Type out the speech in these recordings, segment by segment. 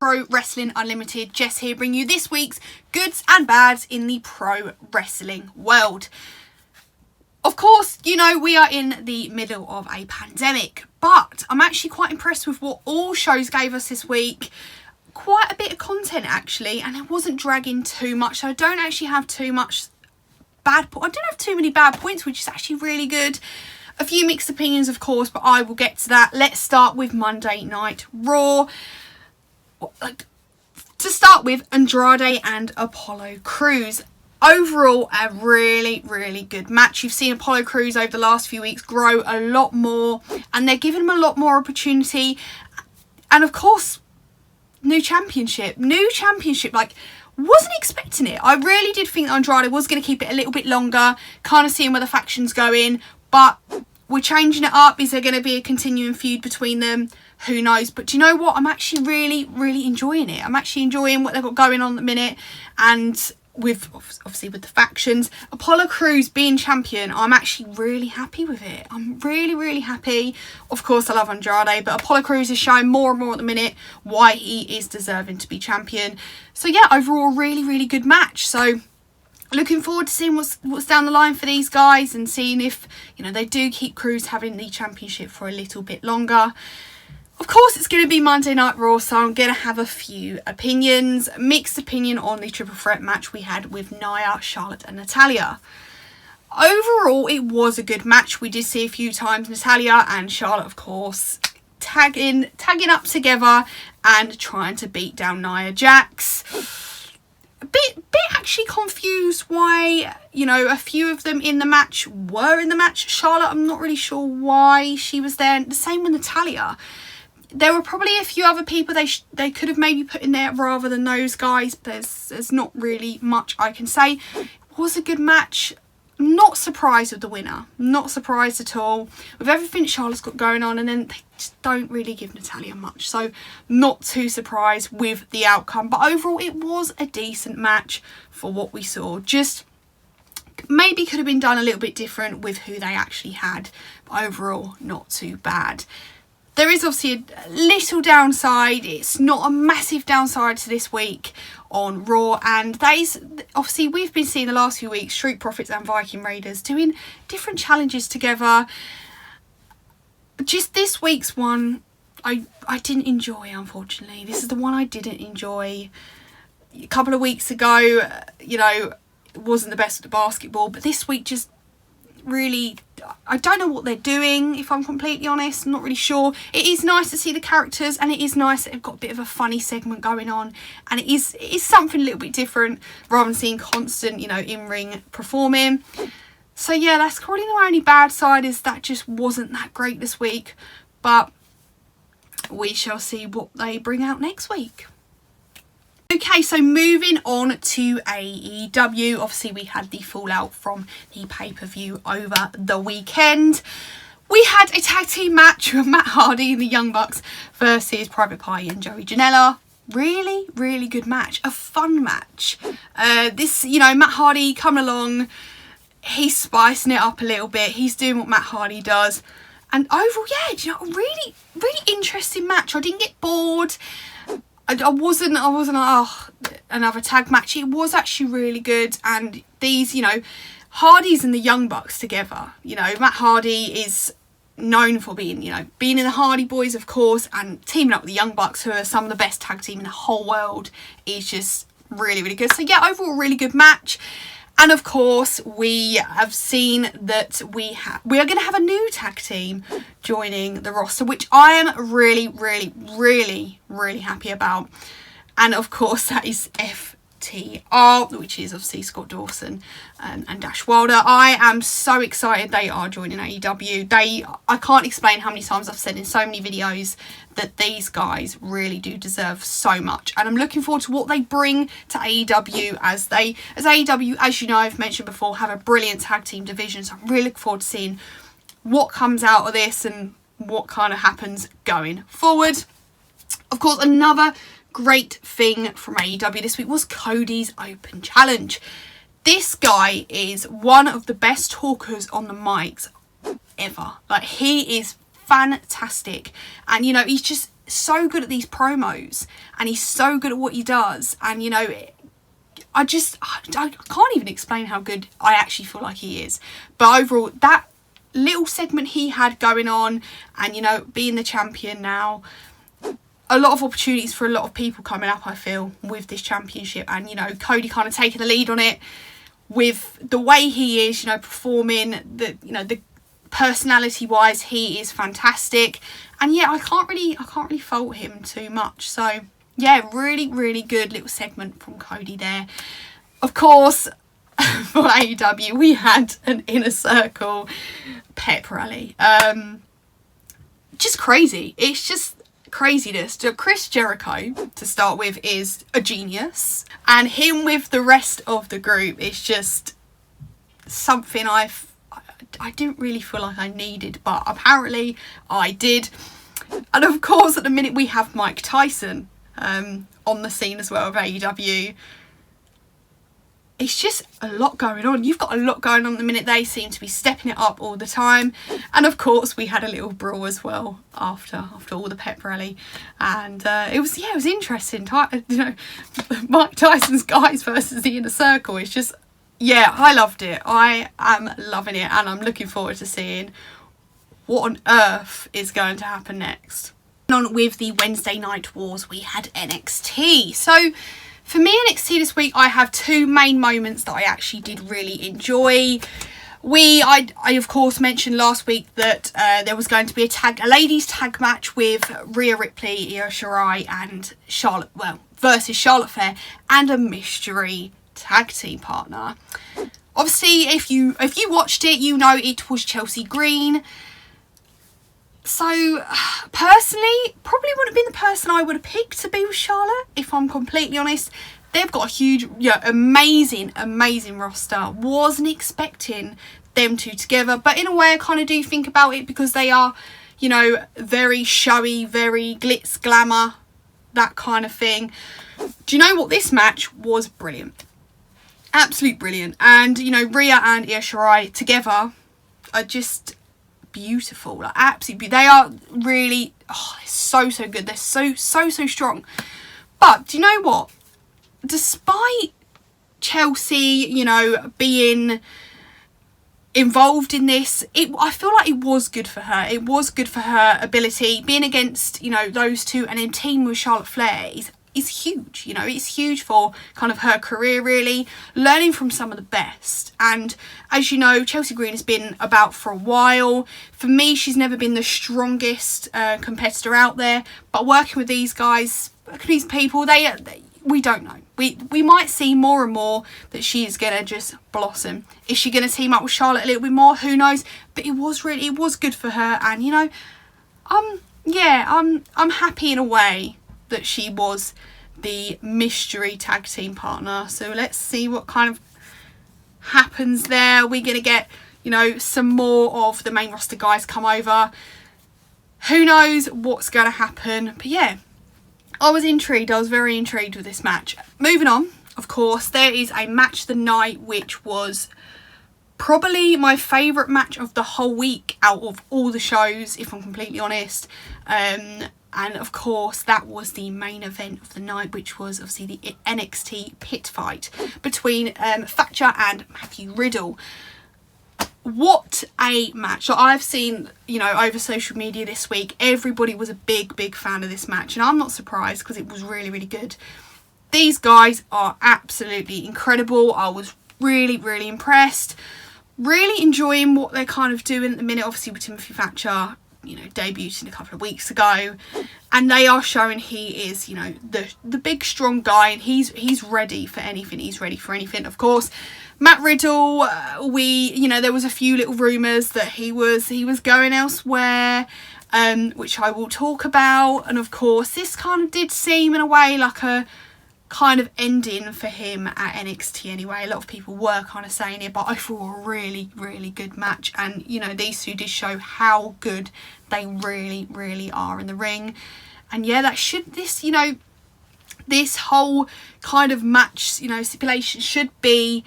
Pro Wrestling Unlimited. Jess here, bringing you this week's goods and bads in the pro wrestling world. Of course, you know, we are in the middle of a pandemic, but I'm actually quite impressed with what all shows gave us this week. Quite a bit of content actually, and it wasn't dragging too much, so I don't actually have too much I don't have too many bad points, which is actually really good. A few mixed opinions, of course, but I will get to that. Let's start with Monday Night Raw. To start with, Andrade and Apollo Crews. Overall, a really, really good match. You've seen Apollo Crews over the last few weeks grow a lot more, and they're giving him a lot more opportunity. And of course, new championship. Like, wasn't expecting it. I really did think Andrade was going to keep it a little bit longer, kind of seeing where the faction's going, but we're changing it up. Is there going to be a continuing feud between them? Who knows? But do you know what? I'm actually really, really enjoying it. I'm actually enjoying what they've got going on at the minute, and with obviously with the factions, Apollo Crews being champion, I'm actually really happy with it. I'm really, really happy. Of course, I love Andrade, but Apollo Crews is showing more and more at the minute why he is deserving to be champion. So yeah, overall, really, really good match. So looking forward to seeing what's down the line for these guys, and seeing if, you know, they do keep Crews having the championship for a little bit longer. Of course, it's going to be Monday Night Raw, so I'm going to have a few opinions. Mixed opinion on the triple threat match we had with Nia, Charlotte and Natalya. Overall, it was a good match. We did see a few times Natalya and Charlotte, of course, tagging up together and trying to beat down Nia Jax. A bit actually confused why, you know, a few of them in the match were in the match. Charlotte, I'm not really sure why she was there. The same with Natalya. There were probably a few other people they could have maybe put in there rather than those guys. There's not really much I can say. It was a good match. Not surprised with the winner. Not surprised at all. With everything Charlotte's got going on, and then they just don't really give Natalya much. So not too surprised with the outcome. But overall, it was a decent match for what we saw. Just maybe could have been done a little bit different with who they actually had. But overall, not too bad. There is obviously a little downside. It's not a massive downside to this week on Raw, and that is obviously we've been seeing the last few weeks Street Profits and Viking Raiders doing different challenges together. Just this week's one I didn't enjoy, unfortunately. This is the one I didn't enjoy. A couple of weeks ago, you know, it wasn't the best at the basketball, but this week just really, I don't know what they're doing, if I'm completely honest. I'm not really sure. It is nice to see the characters, and it is nice that they've got a bit of a funny segment going on, and it is something a little bit different rather than seeing constant, you know, in-ring performing. So yeah, that's probably the only bad side, is that just wasn't that great this week, but we shall see what they bring out next week. Okay, so moving on to AEW. Obviously, we had the fallout from the pay-per-view over the weekend. We had a tag team match with Matt Hardy and the Young Bucks versus Private Party and Joey Janela. Really, really good match. A fun match. This, you know, Matt Hardy coming along. He's spicing it up a little bit. He's doing what Matt Hardy does. And overall, yeah, you know, really, really interesting match. I didn't get bored. I wasn't like, oh, another tag match. It was actually really good. And these, you know, Hardys and the Young Bucks together, you know, Matt Hardy is known for being, you know, being in the Hardy Boys, of course, and teaming up with the Young Bucks, who are some of the best tag team in the whole world, is just really, really good. So yeah, overall, really good match. And of course, we have seen that we are going to have a new tag team joining the roster, which I am really, really, really, really happy about. And of course, that is FTR, which is obviously Scott Dawson and Dash Wilder. I am so excited they are joining AEW. I can't explain how many times I've said in so many videos that these guys really do deserve so much, and I'm looking forward to what they bring to AEW, as AEW, as you know, I've mentioned before, have a brilliant tag team division. So I'm really looking forward to seeing what comes out of this and what kind of happens going forward. Of course, another great thing from AEW this week was Cody's Open Challenge. This guy is one of the best talkers on the mics ever. Like, he is fantastic, and you know, he's just so good at these promos, and he's so good at what he does. And, you know, I can't even explain how good I actually feel like he is. But overall, that little segment he had going on, and, you know, being the champion now, a lot of opportunities for a lot of people coming up, I feel, with this championship. And, you know, Cody kind of taking the lead on it with the way he is, you know, performing, the personality wise, he is fantastic. And yeah, I can't really fault him too much. So yeah, really, really good little segment from Cody there. Of course, for AEW, we had an Inner Circle pep rally. Just crazy. It's just craziness. Chris Jericho, to start with, is a genius, and him with the rest of the group is just something I didn't really feel like I needed, but apparently I did. And of course, at the minute, we have Mike Tyson on the scene as well of AEW. It's just a lot going on. You've got a lot going on at the minute. They seem to be stepping it up all the time. And of course, we had a little brawl as well after all the pep rally. And it was interesting. You know, Mike Tyson's guys versus the Inner Circle. It's just, yeah, I loved it. I am loving it. And I'm looking forward to seeing what on earth is going to happen next. On with the Wednesday Night Wars, we had NXT. So for me, NXT this week, I have two main moments that I actually did really enjoy. I of course mentioned last week that there was going to be a ladies tag match with Rhea Ripley, Io Shirai and versus Charlotte Flair, and a mystery tag team partner. Obviously, if you watched it, you know it was Chelsea Green. So, personally, probably wouldn't have been the person I would have picked to be with Charlotte, if I'm completely honest. They've got a huge, amazing roster. Wasn't expecting them two together, but in a way I kind of do think about it because they are, you know, very showy, very glitz, glamour, that kind of thing. Do you know what? This match was brilliant. Absolutely brilliant. And, you know, Rhea and Io Shirai together are just beautiful, like absolutely. They are really so good. They're so strong. But do you know what? Despite Chelsea, you know, being involved in this, I feel like it was good for her. It was good for her ability. Being against, you know, those two and in team with Charlotte Flair is huge. You know, it's huge for kind of her career, really. Learning from some of the best. And as you know, Chelsea Green has been about for a while. For me, she's never been the strongest competitor out there. But working with these guys, these people, we don't know. We might see more and more that she is going to just blossom. Is she going to team up with Charlotte a little bit more? Who knows? But it was good for her. And, you know, I'm happy in a way that she was the mystery tag team partner. So let's see what kind of happens there. We're going to get, you know, some more of the main roster guys come over. Who knows what's going to happen. But yeah, I was intrigued. I was very intrigued with this match. Moving on, of course, there is a match of the night which was probably my favourite match of the whole week out of all the shows, if I'm completely honest. And of course, that was the main event of the night, which was obviously the NXT pit fight between Thatcher and Matthew Riddle. What a match. So I've seen, you know, over social media this week, everybody was a big fan of this match. And I'm not surprised because it was really good. These guys are absolutely incredible. I was really impressed. Really enjoying what they're kind of doing at the minute. Obviously with Timothy Thatcher, you know, debuting a couple of weeks ago, and they are showing he is, you know, the big strong guy, and he's ready for anything. He's ready for anything. Of course, Matt Riddle, there was a few little rumours that he was going elsewhere, which I will talk about. And of course, this kind of did seem in a way like a kind of ending for him at NXT anyway. A lot of people were kind of saying it, but I thought a really good match. And, you know, these two did show how good they really are in the ring. And yeah, this whole kind of match, you know, stipulation should be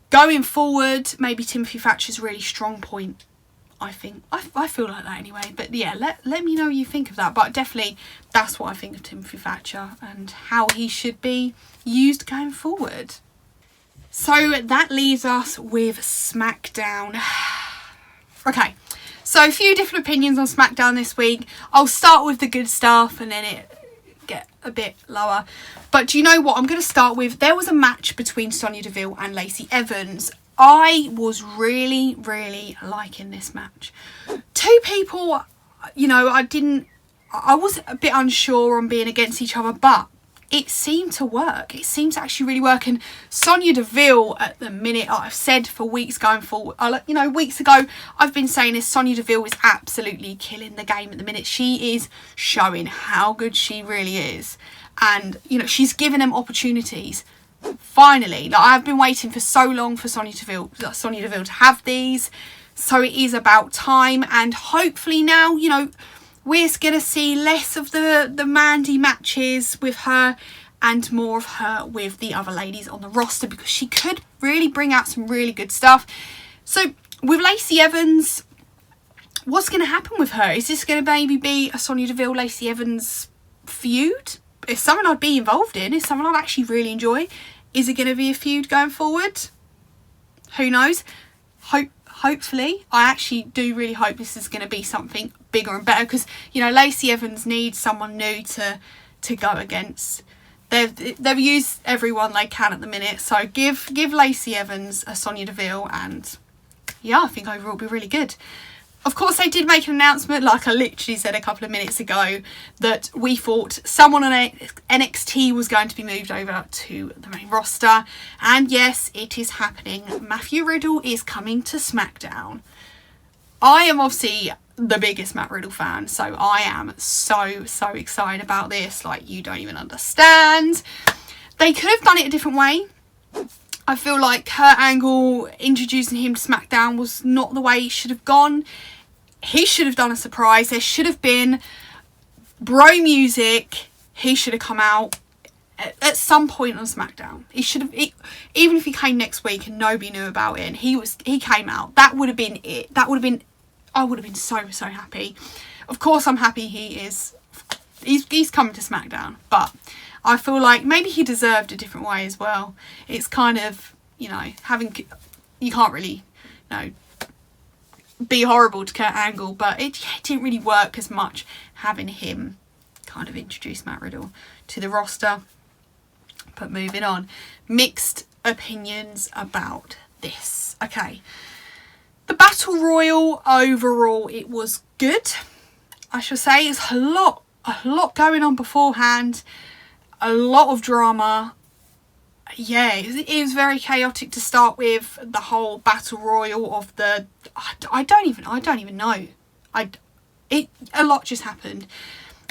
going forward, maybe Timothy Thatcher's really strong point I think. I feel like that anyway. But yeah, let me know what you think of that. But definitely, that's what I think of Timothy Thatcher and how he should be used going forward. So that leaves us with Smackdown. Okay, so a few different opinions on Smackdown this week. I'll start with the good stuff and then it get a bit lower. But do you know what? I'm going to start with, there was a match between Sonya Deville and Lacey Evans. I was really, really liking this match. Two people, you know, I was a bit unsure on being against each other, but it seemed to work. It seemed to actually really work. And Sonya Deville at the minute, I've said for weeks going forward, you know, weeks ago, I've been saying this, Sonya Deville is absolutely killing the game at the minute. She is showing how good she really is. And, you know, she's given them opportunities. Finally, like, I've been waiting for so long for Sonya Deville to have these. So it is about time. And hopefully now, you know, we're going to see less of the Mandy matches with her and more of her with the other ladies on the roster, because she could really bring out some really good stuff. So with Lacey Evans, what's going to happen with her? Is this going to maybe be a Sonya Deville, Lacey Evans feud? It's something I'd be involved in. It's something I'd actually really enjoy. Is it going to be a feud going forward? Who knows? Hopefully. I actually do really hope this is going to be something bigger and better, because, you know, Lacey Evans needs someone new to go against. They've used everyone they can at the minute, so give Lacey Evans a Sonya Deville, and yeah, I think overall it'll be really good. Of course, they did make an announcement, like I literally said a couple of minutes ago, that we thought someone on NXT was going to be moved over to the main roster. And yes, it is happening. Matthew Riddle is coming to Smackdown. I am obviously the biggest Matt Riddle fan, so I am so excited about this. Like, you don't even understand. They could have done it a different way. I feel like Kurt Angle introducing him to Smackdown was not the way it should have gone. He should have done a surprise. There should have been bro music. He should have come out at some point on Smackdown. He should have, even if he came next week and nobody knew about it and he came out, that would have been it. That would have been, I would have been so happy. Of course I'm happy he's coming to Smackdown, but I feel like maybe he deserved a different way as well. It's kind of, you know, you can't really, you know, be horrible to Kurt Angle, but it didn't really work as much having him kind of introduce Matt Riddle to the roster. But moving on, mixed opinions about this. Okay, the Battle Royal overall, it was good. I shall say it's a lot going on beforehand. A lot of drama. Yeah, it was very chaotic to start with. The whole battle royal of the, I don't even know. A lot just happened.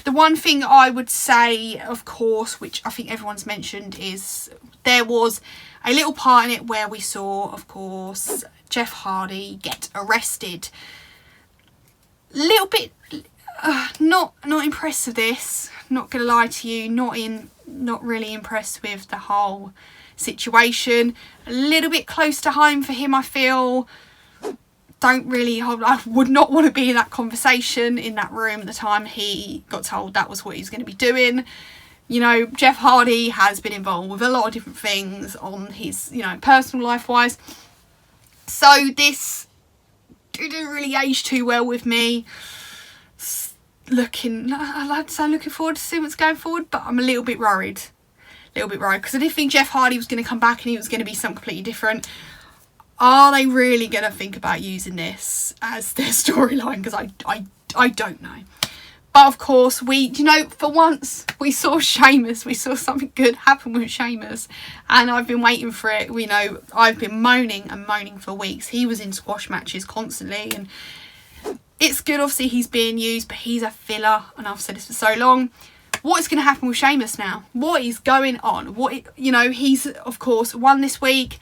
The one thing I would say, of course, which I think everyone's mentioned, is there was a little part in it where we saw, of course, Jeff Hardy get arrested. Little bit not impressed with this. Not gonna lie to you, not really impressed with the whole situation. A little bit close to home for him, I feel. I would not want to be in that conversation in that room at the time he got told that was what he was going to be doing. You know, Jeff Hardy has been involved with a lot of different things on his, you know, personal life wise. So this didn't really age too well with me. I'd like to say looking forward to seeing what's going forward, but I'm a little bit worried. Because I did think Jeff Hardy was going to come back and he was going to be something completely different. Are they really going to think about using this as their storyline? Because I don't know. But of course, for once, we saw Sheamus. We saw something good happen with Sheamus. And I've been waiting for it. I've been moaning for weeks. He was in squash matches constantly. And it's good, obviously, he's being used. But he's a filler. And I've said this for so long. What is going to happen with Sheamus now? What is going on? He's, of course, won this week.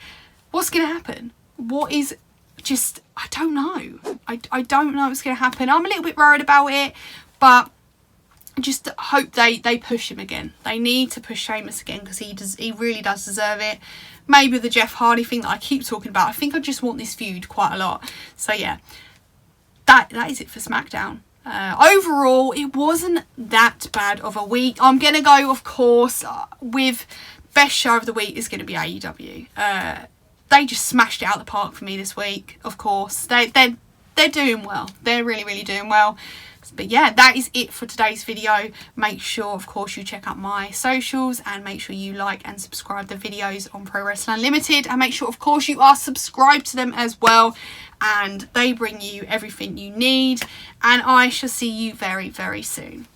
What's going to happen? What is just, I don't know. I don't know what's going to happen. I'm a little bit worried about it, but I just hope they push him again. They need to push Sheamus again because he really does deserve it. Maybe the Jeff Hardy thing that I keep talking about. I think I just want this feud quite a lot. So yeah, that is it for Smackdown. Overall, it wasn't that bad of a week. I'm going to go, of course, with best show of the week is going to be AEW. They just smashed it out of the park for me this week, of course. They're doing well. They're really, really doing well. But yeah, that is it for today's video. Make sure, of course, you check out my socials and make sure you like and subscribe the videos on Pro Wrestling Unlimited. And make sure, of course, you are subscribed to them as well. And they bring you everything you need. And I shall see you very, very soon.